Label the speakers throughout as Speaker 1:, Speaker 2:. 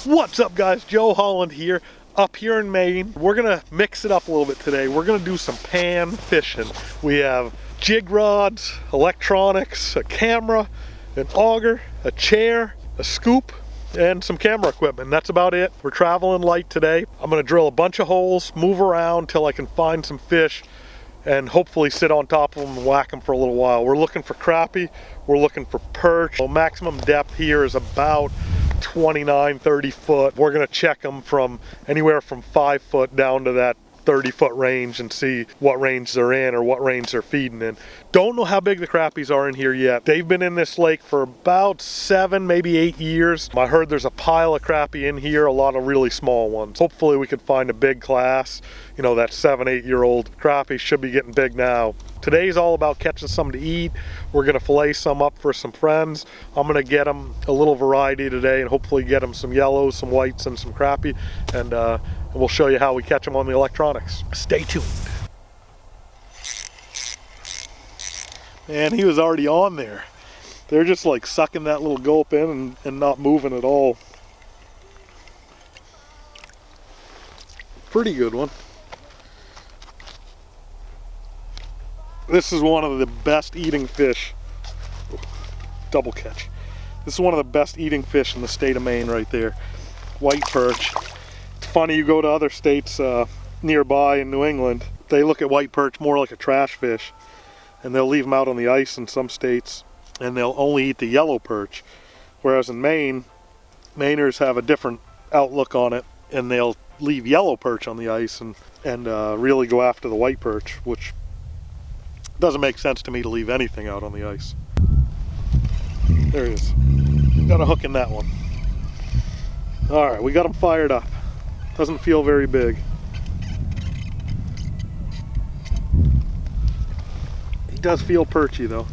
Speaker 1: What's up guys, Joe Holland here, up here in Maine. We're gonna mix it up a little bit today. We're gonna do some pan fishing. We have jig rods, electronics, a camera, an auger, a chair, a scoop, and some camera equipment. That's about it. We're traveling light today. I'm gonna drill a bunch of holes, move around till I can find some fish, and hopefully sit on top of them and whack them for a little while. We're looking for crappie, we're looking for perch. Well, maximum depth here is about 29, 30 foot. We're gonna check them from anywhere from 5 foot down to that 30-foot range and see what range they're in or what range they're feeding in. Don't know how big the crappies are in here yet. They've been in this lake for about 7, maybe 8 years. I heard there's a pile of crappie in here, a lot of really small ones. Hopefully we could find a big class. You know, that 7, 8-year-old crappie should be getting big now. Today's all about catching some to eat. We're gonna fillet some up for some friends. I'm gonna get them a little variety today and hopefully get them some yellows, some whites, and some crappie. And we'll show you how we catch them on the electronics. Stay tuned. Man, he was already on there. They're just like sucking that little gulp in and not moving at all. Pretty good one. This is one of the best eating fish. Double catch. This is one of the best eating fish in the state of Maine right there. White perch. It's funny, you go to other states nearby in New England, they look at white perch more like a trash fish, and they'll leave them out on the ice in some states, and they'll only eat the yellow perch. Whereas in Maine, Mainers have a different outlook on it, and they'll leave yellow perch on the ice and really go after the white perch, which doesn't make sense to me to leave anything out on the ice. There he is. Got a hook in that one. All right, we got him fired up. Doesn't feel very big. He does feel perchy though.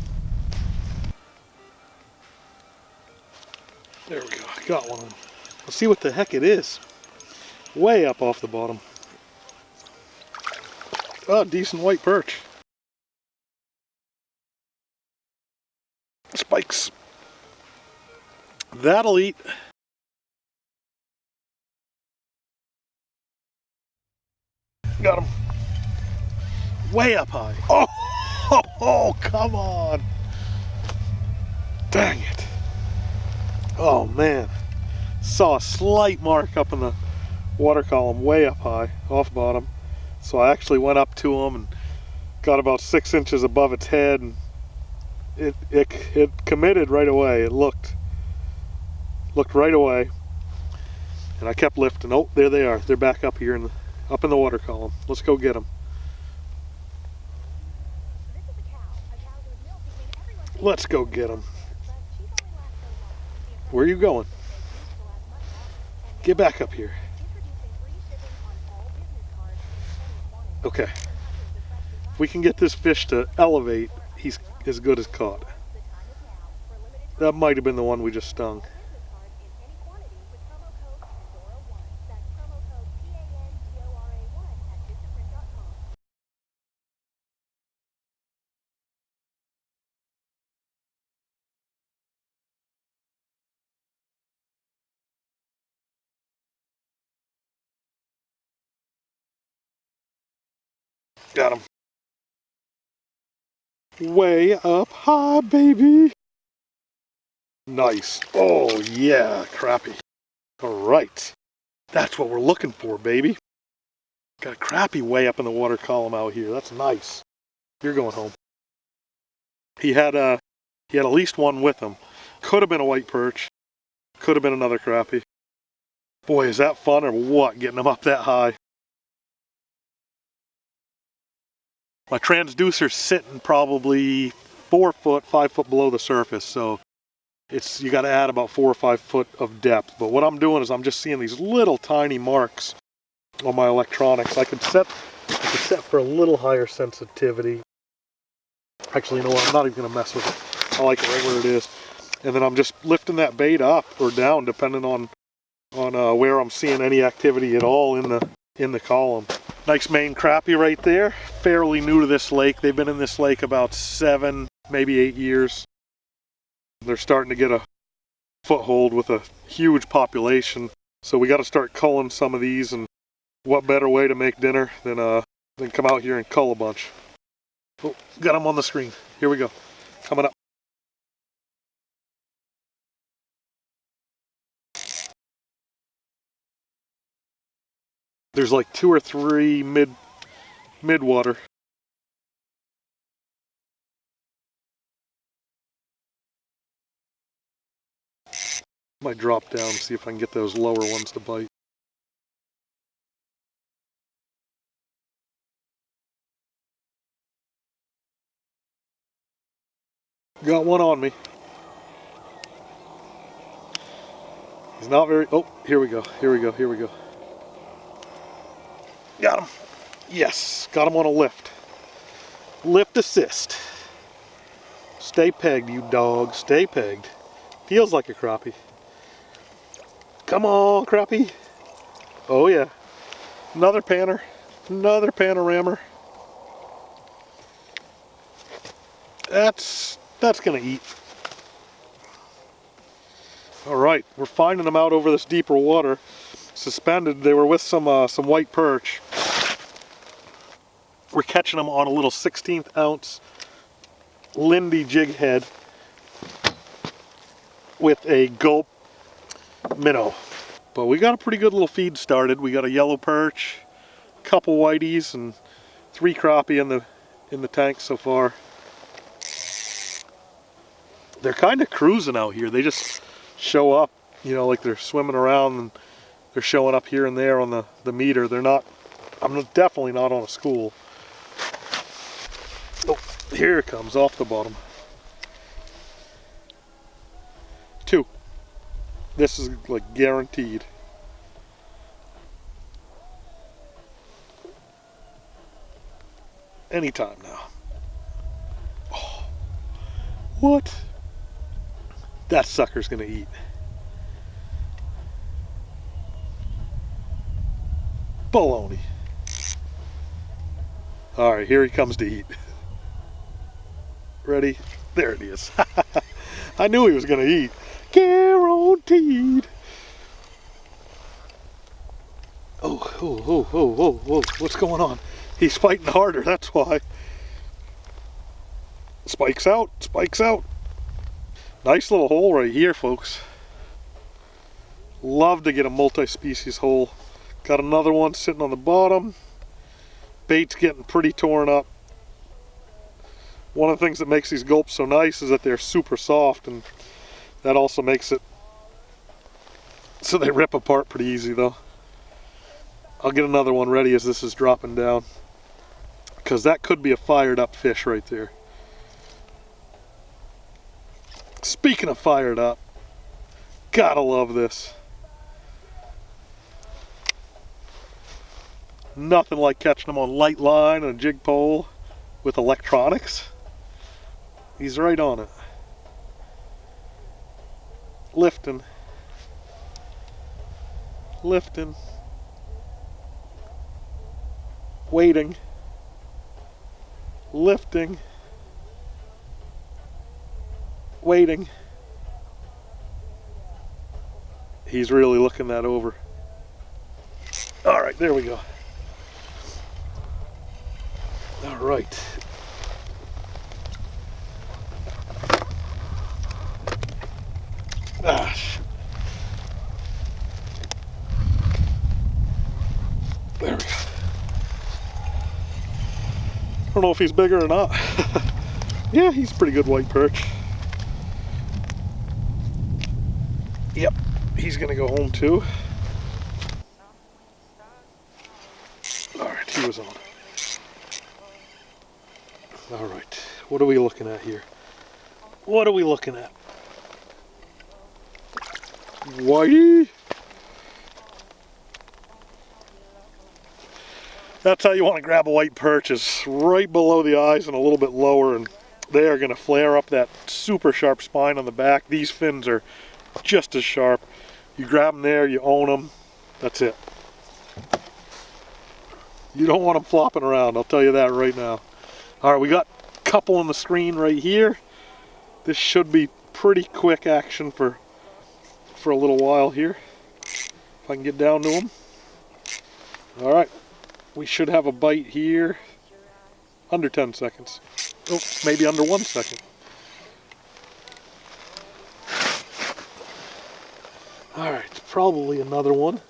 Speaker 1: There we go, got one. Let's see what the heck it is. Way up off the bottom. Oh, decent white perch. Spikes. That'll eat. Got him. Way up high. Oh, come on. Dang it. Oh man. Saw a slight mark up in the water column way up high, off bottom. So I actually went up to him and got about 6 inches above its head, and it committed right away. It looked right away, and I kept lifting. Oh, there they are. They're back up here up in the water column. Let's go get them. Let's go get them. Where are you going? Get back up here. Okay. If we can get this fish to elevate, he's as good as caught. That might have been the one we just stung. Got him. Way up high, baby. Nice. Oh yeah, crappie. All right. That's what we're looking for, baby. Got a crappie way up in the water column out here. That's nice. You're going home. He had at least one with him. Could have been a white perch. Could have been another crappie. Boy, is that fun or what, getting them up that high. My transducer's sitting probably 4 foot, 5 foot below the surface, so you got to add about 4 or 5 foot of depth. But what I'm doing is I'm just seeing these little tiny marks on my electronics. I could set for a little higher sensitivity. Actually, you know what? I'm not even going to mess with it. I like it right where it is. And then I'm just lifting that bait up or down, depending on where I'm seeing any activity at all in the column. Nice Maine crappie right there. Fairly new to this lake. They've been in this lake about 7, maybe 8 years. They're starting to get a foothold with a huge population. So we got to start culling some of these, and what better way to make dinner than come out here and cull a bunch. Oh, got them on the screen. Here we go. Coming up. There's like 2 or 3 mid water. Might drop down and see if I can get those lower ones to bite. Got one on me. He's not very, oh, here we go, here we go, here we go. Got him. Yes, got him on a lift. Lift assist. Stay pegged, you dog, stay pegged. Feels like a crappie. Come on, crappie. Oh yeah. Another panner. Another panoramer. That's gonna eat. All right, we're finding them out over this deeper water. Suspended, they were with some white perch. We're catching them on a little 16th ounce Lindy jig head with a gulp minnow. But we got a pretty good little feed started. We got a yellow perch, a couple whiteys, and 3 crappie in the tank so far. They're kind of cruising out here. They just show up, you know, like they're swimming around, and they're showing up here and there on the meter. They're not, I'm definitely not on a school. Oh, here it comes off the bottom. 2. This is like guaranteed. Anytime now. Oh, what? That sucker's gonna eat. Baloney. All right, here he comes to eat. Ready? There it is. I knew he was gonna eat. Guaranteed. Oh, what's going on? He's fighting harder, that's why. Spikes out, spikes out. Nice little hole right here, folks. Love to get a multi-species hole. Got another one sitting on the bottom. Bait's getting pretty torn up. One of the things that makes these gulps so nice is that they're super soft, and that also makes it so they rip apart pretty easy though. I'll get another one ready as this is dropping down, because that could be a fired up fish right there. Speaking of fired up, gotta love this. Nothing like catching them on light line and a jig pole with electronics. He's right on it. Lifting. Lifting. Waiting. Lifting. Waiting. He's really looking that over. All right, there we go. All right. Gosh. There we go. I don't know if he's bigger or not. Yeah, he's a pretty good white perch. Yep, he's gonna go home too. All right, he was on. All right, what are we looking at here? What are we looking at? Whitey. That's how you want to grab a white perch, is right below the eyes and a little bit lower, and they are going to flare up that super sharp spine on the back. These fins are just as sharp. You grab them there, you own them, that's it. You don't want them flopping around, I'll tell you that right now. All right, we got a couple on the screen right here. This should be pretty quick action for a little while here. if I can get down to him. All right, we should have a bite here. Under 10 seconds. Oh, maybe under 1 second. All right, probably another one.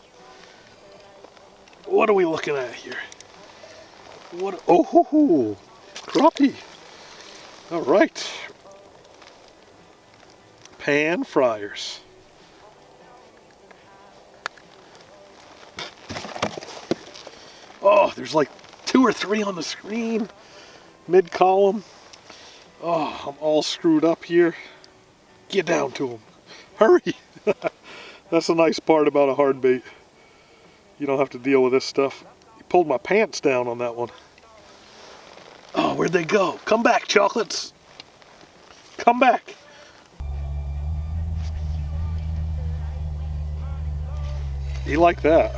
Speaker 1: What are we looking at here? What? Oh, hoo, hoo. Crappie. All right. Pan fryers. Oh, there's like 2 or 3 on the screen. Mid-column. Oh, I'm all screwed up here. Get down to them. Hurry. That's the nice part about a hard bait. You don't have to deal with this stuff. You pulled my pants down on that one. Oh, where'd they go? Come back, chocolates. Come back. You like that?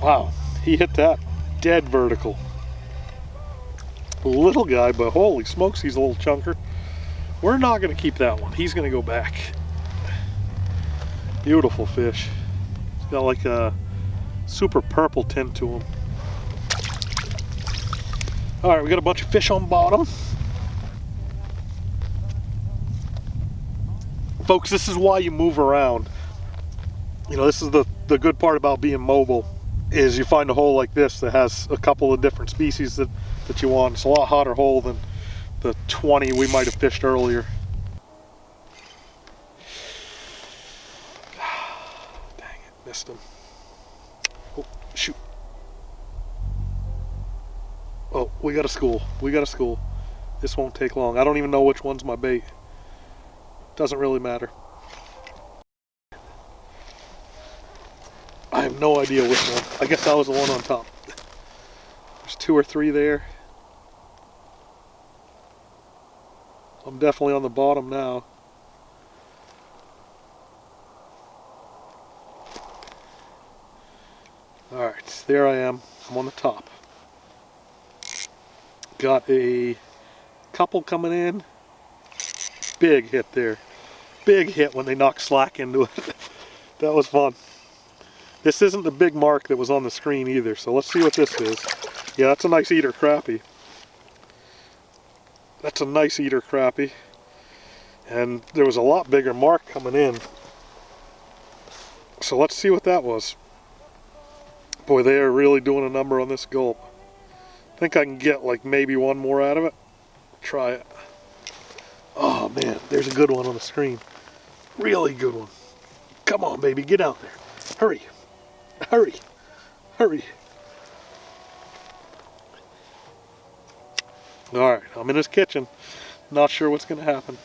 Speaker 1: Wow, he hit that dead vertical. Little guy, but holy smokes, he's a little chunker. We're not going to keep that one. He's going to go back. Beautiful fish. He's got like a super purple tint to him. All right, we got a bunch of fish on bottom. Folks, this is why you move around. You know, this is the good part about being mobile, is you find a hole like this that has a couple of different species that you want. It's a lot hotter hole than the 20 we might have fished earlier. Dang it, missed him. Oh, shoot. Oh, we got a school. We got a school. This won't take long. I don't even know which one's my bait. Doesn't really matter. I have no idea which one. I guess I was the one on top. There's 2 or 3 there. I'm definitely on the bottom now. Alright, there I am. I'm on the top. Got a couple coming in. Big hit there. Big hit when they knocked slack into it. That was fun. This isn't the big mark that was on the screen either, so let's see what this is. Yeah, that's a nice eater crappie. That's a nice eater crappie. And there was a lot bigger mark coming in. So let's see what that was. Boy, they are really doing a number on this gulp. I think I can get like maybe one more out of it. Try it. Oh man, there's a good one on the screen. Really good one. Come on, baby, get out there. Hurry. Hurry. Hurry. Alright, I'm in his kitchen. Not sure what's going to happen.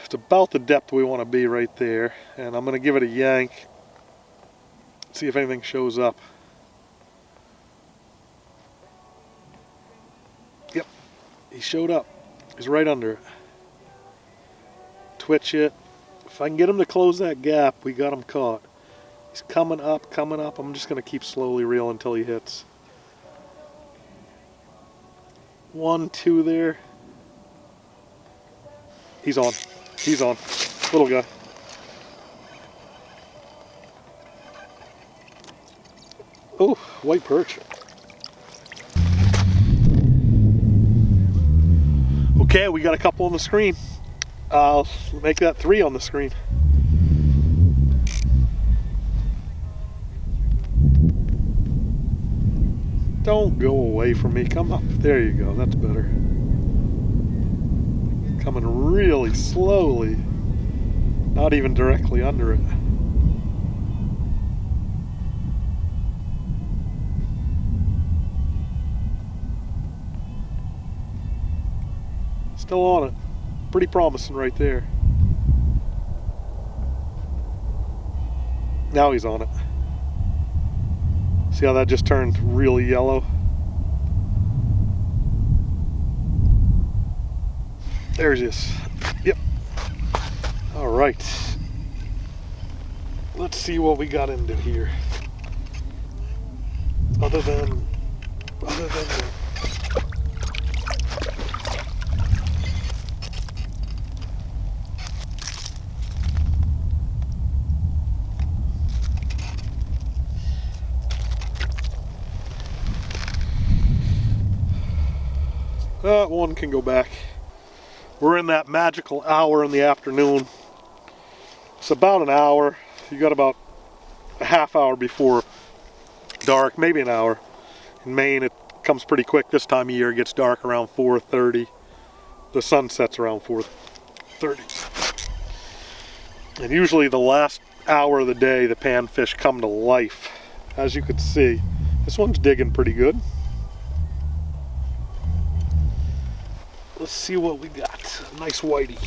Speaker 1: It's about the depth we want to be right there. And I'm going to give it a yank. See if anything shows up. Yep, he showed up. He's right under it. Twitch it. If I can get him to close that gap, we got him caught. He's coming up, coming up. I'm just going to keep slowly reeling until he hits. 1, 2 there. He's on. He's on. Little guy. Oh, white perch. Okay, we got a couple on the screen. I'll make that 3 on the screen. Don't go away from me. Come up. There you go. That's better. Coming really slowly. Not even directly under it. Still on it. Pretty promising right there. Now he's on it. See how that just turned really yellow? There he is. Yep. All right. Let's see what we got into here. Other than the That one can go back. We're in that magical hour in the afternoon. It's about an hour. You got about a half hour before dark, maybe an hour. In Maine, it comes pretty quick this time of year. It gets dark around 4:30. The sun sets around 4:30. And usually the last hour of the day, the panfish come to life. As you can see, this one's digging pretty good. Let's see what we got. A nice whitey.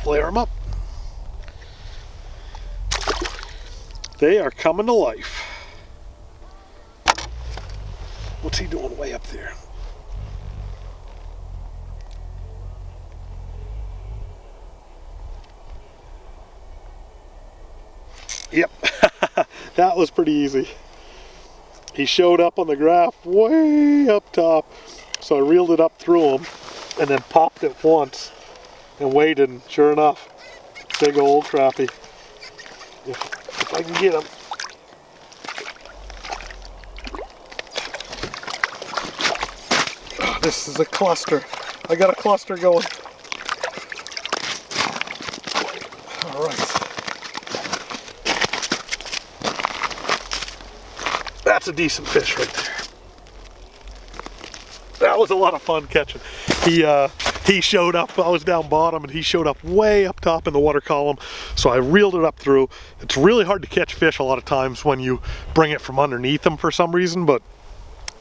Speaker 1: Flare them up. They are coming to life. What's he doing way up there? Yep, that was pretty easy. He showed up on the graph way up top, so I reeled it up through him and then popped it once and waited, and sure enough, big old crappie. If I can get him. Oh, this is a cluster. I got a cluster going. All right. That's a decent fish right there. That was a lot of fun catching. He showed up, I was down bottom, and he showed up way up top in the water column, so I reeled it up through. It's really hard to catch fish a lot of times when you bring it from underneath them for some reason, but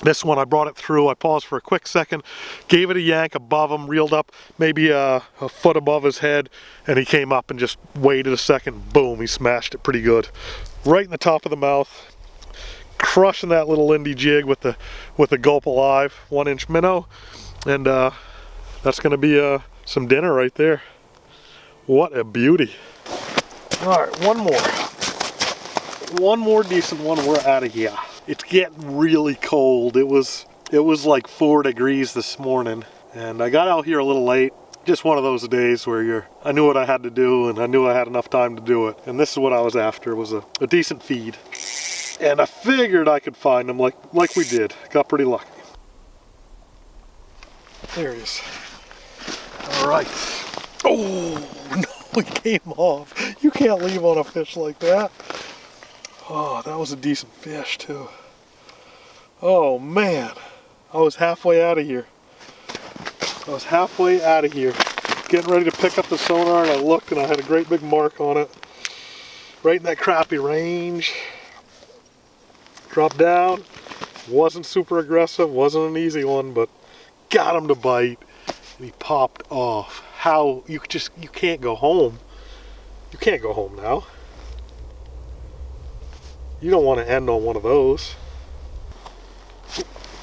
Speaker 1: this one I brought it through. I paused for a quick second, gave it a yank above him, reeled up maybe a foot above his head, and he came up and just waited a second. Boom, he smashed it pretty good. Right in the top of the mouth. Crushing that little Lindy jig with the gulp alive 1-inch minnow, and that's gonna be some dinner right there. What a beauty. All right, one more decent one, we're out of here. It's getting really cold. It was like 4 degrees this morning, and I got out here a little late. Just one of those days where I knew what I had to do, and I knew I had enough time to do it, and this is what I was after, was a decent feed. And I figured I could find him like we did. Got pretty lucky. There he is. All right. Oh, no, he came off. You can't leave on a fish like that. Oh, that was a decent fish too. Oh man, I was halfway out of here. Getting ready to pick up the sonar, and I looked and I had a great big mark on it. Right in that crappie range. Dropped down, wasn't super aggressive, wasn't an easy one, but got him to bite, and he popped off. How, you can't go home. You can't go home now. You don't want to end on one of those.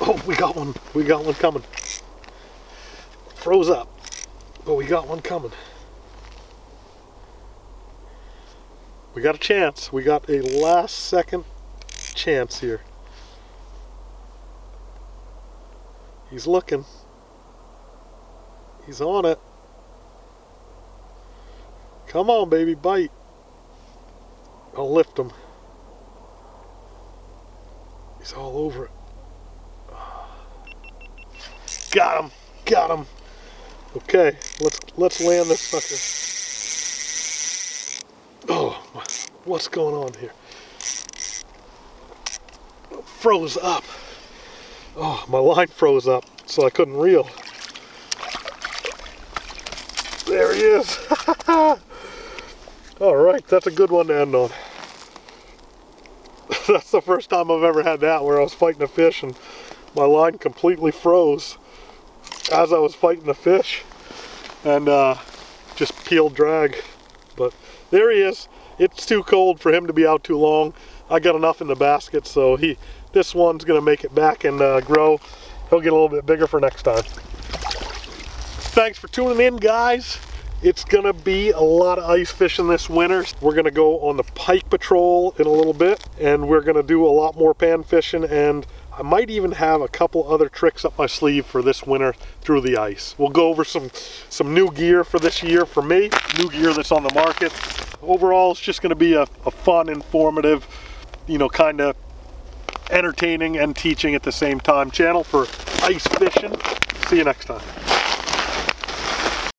Speaker 1: Oh, we got one coming. Froze up, but we got one coming. We got a chance. We got a last second chance here. He's looking. He's on it. Come on, baby, bite. I'll lift him. He's all over it. Got him. Okay, let's land this sucker. Oh, what's going on here? Froze up. Oh, my line froze up, so I couldn't reel. There he is. All right, that's a good one to end on. That's the first time I've ever had that, where I was fighting a fish and my line completely froze as I was fighting the fish, and just peeled drag. But there he is. It's too cold for him to be out too long. I got enough in the basket, so this one's gonna make it back and grow. He'll get a little bit bigger for next time. Thanks for tuning in, guys. It's gonna be a lot of ice fishing this winter. We're gonna go on the pike patrol in a little bit, and we're gonna do a lot more pan fishing, and I might even have a couple other tricks up my sleeve for this winter through the ice. We'll go over some new gear for this year for me, new gear that's on the market. Overall, it's just gonna be a fun, informative, kind of entertaining and teaching at the same time channel for ice fishing. See you next time.